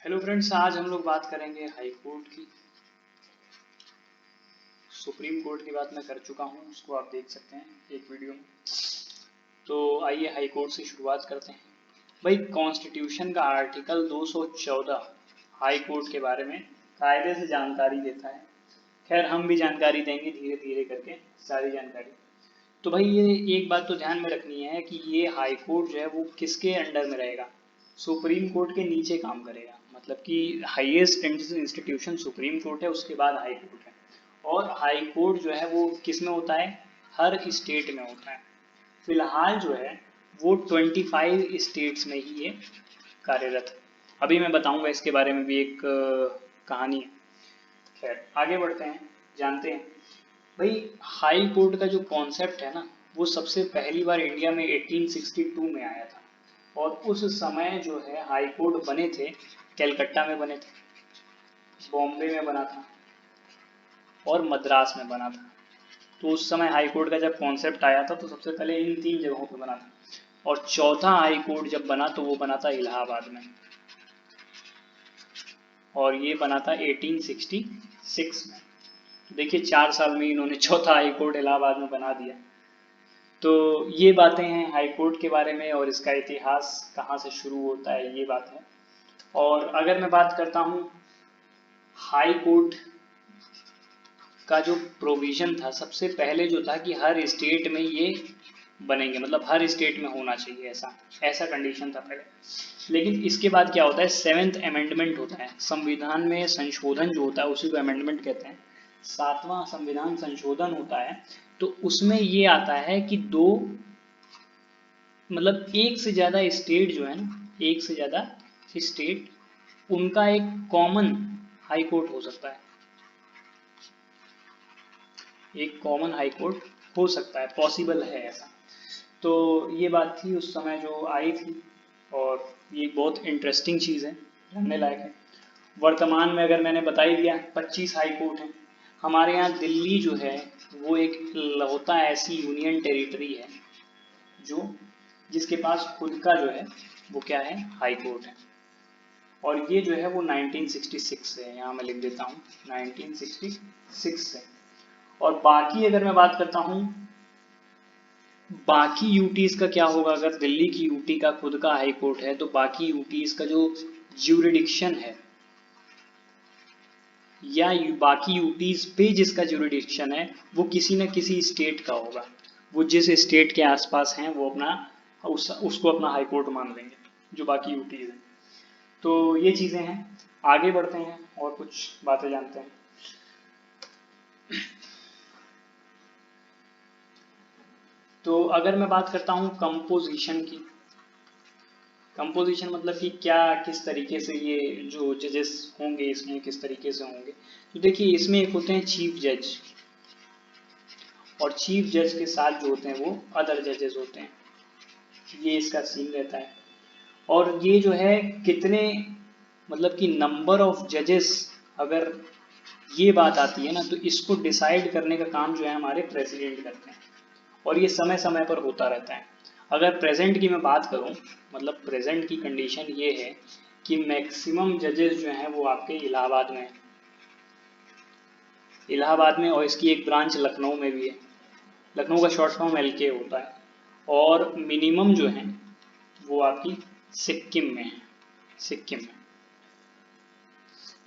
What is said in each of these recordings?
Hello friends, आज हम लोग बात करेंगे हाई कोर्ट की। सुप्रीम कोर्ट की बात मैं कर चुका हूँ, उसको आप देख सकते हैं एक वीडियो में। तो आइए हाई कोर्ट से शुरुआत करते हैं। भाई, कॉन्स्टिट्यूशन का आर्टिकल 214 हाई कोर्ट के बारे में कायदे से जानकारी देता है। खैर, हम भी जानकारी देंगे धीरे धीरे करके सारी जानकारी। तो भाई, ये एक बात तो ध्यान में रखनी है कि ये हाई कोर्ट जो है वो किसके अंडर में रहेगा। सुप्रीम कोर्ट के नीचे काम करेगा, मतलब कि हाईएस्ट इंस्टीट्यूशन सुप्रीम कोर्ट है, उसके बाद हाई कोर्ट है। और हाई कोर्ट जो है वो किस में होता है, हर स्टेट में होता है। फिलहाल जो है वो 25 स्टेट्स में ही ये कार्यरत है। अभी मैं बताऊंगा इसके बारे में भी, एक कहानी है। खैर, आगे बढ़ते हैं, जानते हैं। भाई, हाई कोर्ट का जो कॉन्सेप्ट है ना, वो सबसे पहली बार इंडिया में 1862 में आया था। और उस समय जो है हाई कोर्ट बने थे, कलकत्ता में बने थे, बॉम्बे में बना था और मद्रास में बना था। तो उस समय हाई कोर्ट का जब कॉन्सेप्ट आया था तो सबसे पहले इन तीन जगहों पे बना था। और चौथा हाई कोर्ट जब बना तो वो बना था इलाहाबाद में, और ये बना था 1866 में। तो देखिए, 4 साल में इन्होंने चौथा हाई कोर्ट इलाहाबाद में बना दिया। तो ये बातें हैं हाई कोर्ट के बारे में, और इसका इतिहास कहाँ से शुरू होता है, ये बात है। और अगर मैं बात करता हूँ हाई कोर्ट का जो प्रोविजन था, सबसे पहले जो था कि हर स्टेट में ये बनेंगे, मतलब हर स्टेट में होना चाहिए, ऐसा ऐसा कंडीशन था पहले। लेकिन इसके बाद क्या होता है, 7th अमेंडमेंट होता है। संविधान में संशोधन जो होता है उसी को अमेंडमेंट कहते हैं। 7वां संविधान संशोधन होता है, तो उसमें ये आता है कि दो, मतलब एक से ज़्यादा स्टेट जो है ना, एक से ज़्यादा स्टेट, उनका एक कॉमन हाई कोर्ट हो सकता है। एक कॉमन हाई कोर्ट हो सकता है, पॉसिबल है ऐसा। तो ये बात थी उस समय जो आई थी, और ये बहुत इंटरेस्टिंग चीज़ है, जानने लायक है। वर्तमान में अगर मैंने बता ही दिया, 25 हाई कोर्ट हैं। हमारे यहाँ दिल्ली जो है वो एक लौता ऐसी यूनियन टेरिटरी है जो जिसके पास खुद का जो है वो क्या है, हाई कोर्ट है। और ये जो है वो 1966 से है, यहाँ मैं लिख देता हूँ 1966 से। और बाकी अगर मैं बात करता हूँ बाकी यूटीज का क्या होगा, अगर दिल्ली की यूटी का खुद का हाई कोर्ट है तो बाकी यूटीज का जो ज्यूरिडिक्शन है, या बाकी यूटीज पे जिसका ज्यूरिडिक्शन है, वो किसी न किसी स्टेट का होगा। वो जिस स्टेट के आसपास हैं वो अपना उसको अपना हाई कोर्ट मान लेंगे, जो बाकी यूटीज हैं। तो ये चीज़ें हैं। आगे बढ़ते हैं और कुछ बातें जानते हैं। तो अगर मैं बात करता हूँ कंपोजिशन की, कंपोजिशन मतलब कि क्या, किस तरीके से ये जो जजेस होंगे इसमें किस तरीके से होंगे। तो देखिए, इसमें एक होते हैं चीफ जज, और चीफ जज के साथ जो होते हैं वो अदर जजेस होते हैं। ये इसका सीन रहता है। और ये जो है कितने, मतलब कि नंबर ऑफ जजेस, अगर ये बात आती है ना, तो इसको डिसाइड करने का काम जो है हमारे प्रेसिडेंट करते हैं। और ये समय समय पर होता रहता है। अगर प्रेजेंट की मैं बात करूं, मतलब प्रेजेंट की कंडीशन ये है कि मैक्सिमम जजेस जो हैं वो आपके इलाहाबाद में हैं, इलाहाबाद में, और इसकी एक ब्रांच लखनऊ में भी है। लखनऊ का शॉर्ट फॉर्म LK होता है। और मिनिमम जो है वो आपकी सिक्किम में है, सिक्किम में।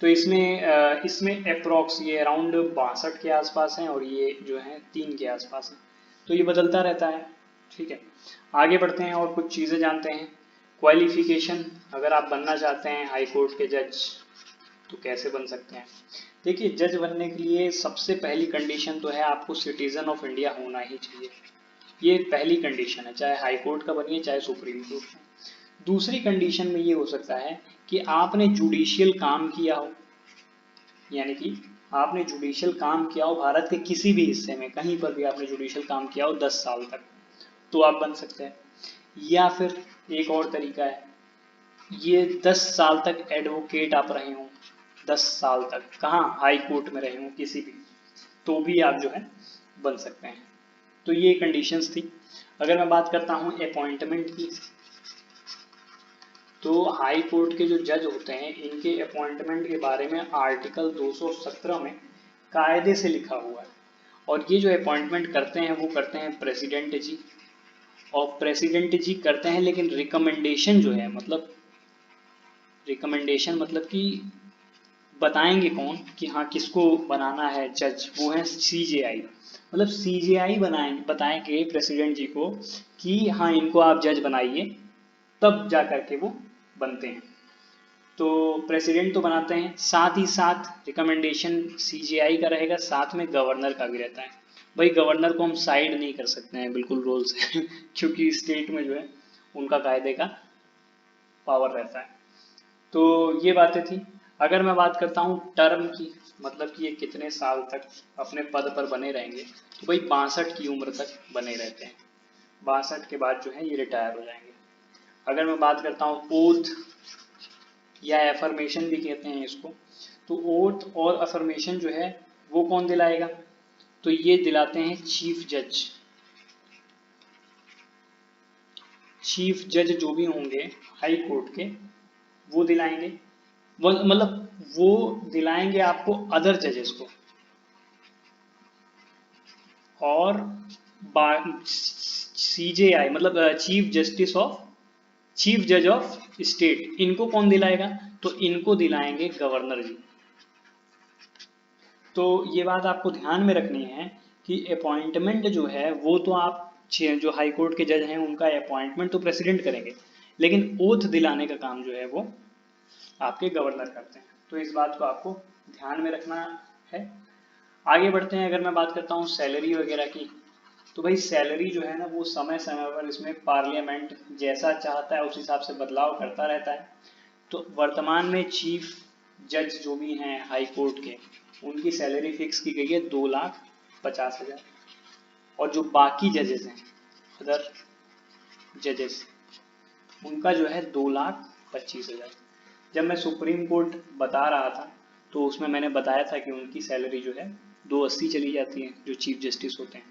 तो इसमें अप्रोक्स ये अराउंड 62 के आसपास हैं, और ये जो है 3 के आसपास हैं। तो ये बदलता रहता है। ठीक है, आगे बढ़ते हैं और कुछ चीज़ें जानते हैं। क्वालिफिकेशन, अगर आप बनना चाहते हैं हाई कोर्ट के जज तो कैसे बन सकते हैं। देखिए, जज बनने के लिए सबसे पहली कंडीशन तो है आपको सिटीजन ऑफ इंडिया होना ही चाहिए। ये पहली कंडीशन है, चाहे हाई कोर्ट का बनिए चाहे सुप्रीम कोर्ट का। दूसरी कंडीशन में ये हो सकता है कि आपने जुडिशियल काम किया हो, यानी कि आपने जुडिशियल काम किया हो भारत के किसी भी हिस्से में, कहीं पर भी आपने जुडिशियल काम किया हो 10 साल तक, तो आप बन सकते हैं। या फिर एक और तरीका है, ये 10 साल तक एडवोकेट आप रहे हों, 10 साल तक कहाँ, हाई कोर्ट में रहे हों किसी भी, तो भी आप जो है बन सकते हैं। तो ये कंडीशंस थी। अगर मैं बात करता हूँ अपॉइंटमेंट की, तो हाई कोर्ट के जो जज होते हैं इनके अपॉइंटमेंट के बारे में आर्टिकल 217 में कायदे से लिखा हुआ है। और ये जो अपॉइंटमेंट करते हैं वो करते हैं प्रेसिडेंट जी। और प्रेसिडेंट जी करते हैं, लेकिन रिकमेंडेशन जो है, मतलब रिकमेंडेशन मतलब कि बताएंगे कौन कि हाँ किसको बनाना है जज, वो है सीजेआई। मतलब सीजेआई बनाएंगे, बताएंगे प्रेसिडेंट जी को कि हाँ इनको आप जज बनाइए, तब जा करके वो बनते हैं। तो प्रेसिडेंट तो बनाते हैं, साथ ही साथ रिकमेंडेशन सीजेआई का रहेगा, साथ में गवर्नर का भी रहता है। भाई गवर्नर को हम साइड नहीं कर सकते हैं बिल्कुल रोल से क्योंकि स्टेट में जो है उनका कायदे का पावर रहता है। तो ये बातें थी। अगर मैं बात करता हूँ टर्म की, मतलब कि ये कितने साल तक अपने पद पर बने रहेंगे, तो भाई 62 की उम्र तक बने रहते हैं। 62 के बाद जो है ये रिटायर हो जाएंगे। अगर मैं बात करता हूँ ओथ या एफर्मेशन भी कहते हैं इसको, तो ओथ और अफर्मेशन जो है वो कौन दिलाएगा, तो ये दिलाते हैं चीफ जज। चीफ जज जो भी होंगे हाई कोर्ट के वो दिलाएंगे, मतलब वो दिलाएंगे आपको अदर जजेस को। और सीजेआई मतलब चीफ जज ऑफ स्टेट, इनको कौन दिलाएगा, तो इनको दिलाएंगे गवर्नर जी। तो ये बात आपको ध्यान में रखनी है कि अपॉइंटमेंट जो है वो तो आप जो हाई कोर्ट के जज हैं उनका अपॉइंटमेंट तो प्रेसिडेंट करेंगे, लेकिन ओथ दिलाने का काम जो है वो आपके गवर्नर करते हैं। तो इस बात को आपको ध्यान में रखना है। आगे बढ़ते हैं। अगर मैं बात करता हूँ सैलरी वगैरह की, तो भाई सैलरी जो है ना वो समय समय पर इसमें पार्लियामेंट जैसा चाहता है उस हिसाब से बदलाव करता रहता है। तो वर्तमान में चीफ जज जो भी हैं हाई कोर्ट के, उनकी सैलरी फिक्स की गई है 2,50,000। और जो बाकी जजेस हैं, अदर जजेस, उनका जो है 2,25,000। जब मैं सुप्रीम कोर्ट बता रहा था तो उसमें मैंने बताया था कि उनकी सैलरी जो है 280 चली जाती है, जो चीफ जस्टिस होते हैं।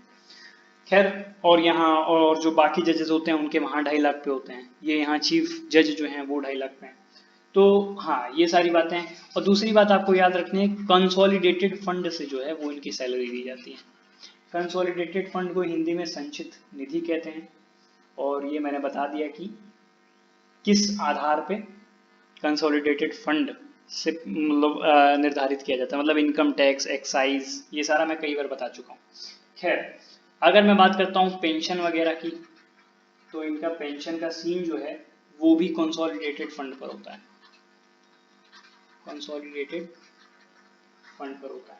खैर, और यहाँ और जो बाकी जजेस होते हैं उनके वहाँ 2.5 लाख पे होते हैं, ये यहाँ चीफ जज जो हैं वो 2.5 लाख पे हैं। तो हाँ ये सारी बातें हैं। और दूसरी बात आपको याद रखनी है, कंसोलिडेटेड फंड से जो है वो इनकी सैलरी दी जाती है। कंसोलिडेटेड फंड को हिंदी में संचित निधि कहते हैं। और ये मैंने बता दिया कि किस आधार पे कंसोलिडेटेड फंड से मतलब निर्धारित किया जाता है, मतलब इनकम टैक्स, एक्साइज, ये सारा मैं कई बार बता चुका हूँ। खैर, अगर मैं बात करता हूँ पेंशन वगैरह की, तो इनका पेंशन का सीन जो है वो भी कंसोलिडेटेड फंड पर होता है। कंसोलिडेटेड फंड पर होता है।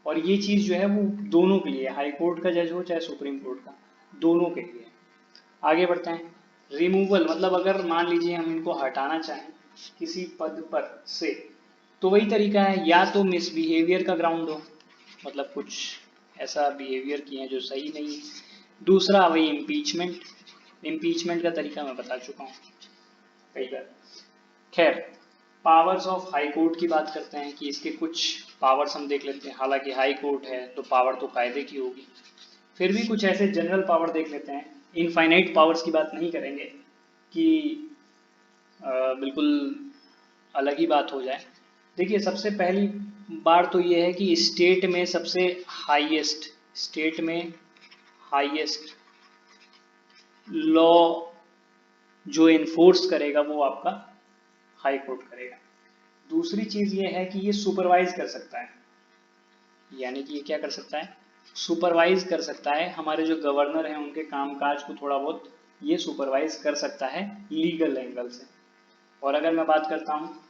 और ये चीज़ जो है वो दोनों के लिए, हाई कोर्ट का जज हो चाहे सुप्रीम कोर्ट का, दोनों के लिए। आगे बढ़ते हैं। रिमूवल मतलब अगर मान लीजिए हम इनको हटाना चाहें किसी पद पर से, तो वही तरीका है, या तो मिसबिहेवियर का ग्राउंड हो, मतलब कुछ ऐसा बिहेवियर किए हैं जो सही नहीं है। दूसरा वही इम्पीचमेंट। इम्पीचमेंट का तरीका मैं बता चुका हूँ कई बार। खैर, पावर्स ऑफ हाई कोर्ट की बात करते हैं कि इसके कुछ पावर्स हम देख लेते हैं। हालांकि हाई कोर्ट है तो पावर तो कायदे की होगी, फिर भी कुछ ऐसे जनरल पावर देख लेते हैं। इनफाइनाइट पावर्स की बात नहीं करेंगे कि बिल्कुल अलग ही बात हो जाए। देखिए, सबसे पहली बार तो ये है कि स्टेट में हाईएस्ट लॉ जो इन्फोर्स करेगा वो आपका हाई कोर्ट करेगा। दूसरी चीज ये है कि ये सुपरवाइज कर सकता है, यानी कि ये क्या कर सकता है, सुपरवाइज कर सकता है। हमारे जो गवर्नर हैं उनके कामकाज को थोड़ा बहुत ये सुपरवाइज कर सकता है लीगल एंगल से। और अगर मैं बात करता हूँ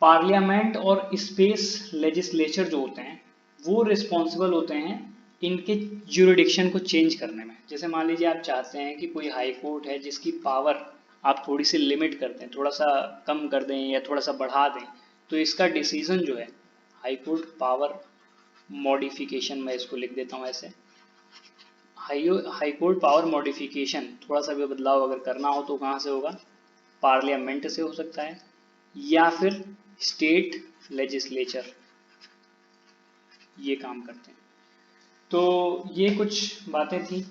पार्लियामेंट और स्पेस लेजिस्लेचर जो होते हैं वो रिस्पॉन्सिबल होते हैं इनके ज्यूरिडिक्शन को चेंज करने में। जैसे मान लीजिए आप चाहते हैं कि कोई हाई कोर्ट है जिसकी पावर आप थोड़ी सी लिमिट कर दें, थोड़ा सा कम कर दें या थोड़ा सा बढ़ा दें, तो इसका डिसीजन जो है हाई कोर्ट पावर मॉडिफिकेशन, मैं इसको लिख देता हूँ ऐसे, हाई कोर्ट पावर मॉडिफिकेशन, थोड़ा सा भी बदलाव अगर करना हो तो कहाँ से होगा, पार्लियामेंट से हो सकता है या फिर स्टेट लेजिस्लेचर, ये काम करते हैं। तो ये कुछ बातें थी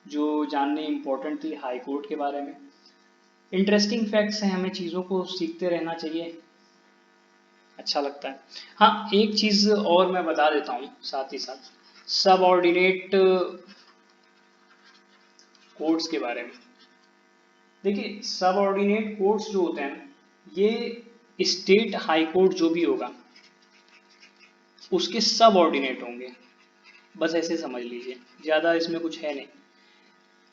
जो जाननी इम्पोर्टेंट थी हाई कोर्ट के बारे में। इंटरेस्टिंग फैक्ट्स हैं, हमें चीज़ों को सीखते रहना चाहिए, अच्छा लगता है। हाँ, एक चीज़ और मैं बता देता हूँ साथ ही साथ, सबऑर्डिनेट कोड्स के बारे में। देखिए, सबऑर्डिनेट कोड्स जो होते हैं ना, ये स्टेट हाई कोर्ट जो भी होगा उसके सबऑर्डिनेट होंगे, बस ऐसे समझ लीजिए, ज़्यादा इसमें कुछ है नहीं।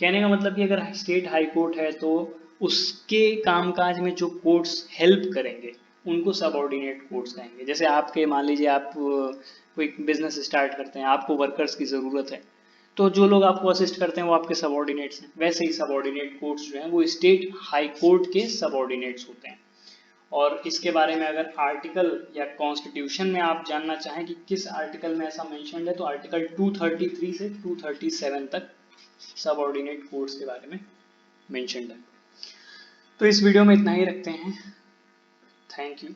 कहने का मतलब कि अगर स्टेट हाई कोर्ट है तो उसके कामकाज में जो कोर्ट्स हेल्प करेंगे उनको सबऑर्डिनेट कोर्ट्स कहेंगे। जैसे आपके मान लीजिए आप कोई बिजनेस स्टार्ट करते हैं, आपको वर्कर्स की ज़रूरत है, तो जो लोग आपको असिस्ट करते हैं वो आपके सबऑर्डिनेट्स हैं। वैसे ही सबऑर्डिनेट कोर्ट्स जो हैं वो स्टेट हाई कोर्ट के सबऑर्डिनेट्स होते हैं। और इसके बारे में अगर आर्टिकल या कॉन्स्टिट्यूशन में आप जानना चाहें कि किस आर्टिकल में ऐसा मेंशन्ड है, तो आर्टिकल 233 से 237 तक सबऑर्डिनेट कोड्स के बारे में मेंशन्ड है। तो इस वीडियो में इतना ही रखते हैं। Thank you.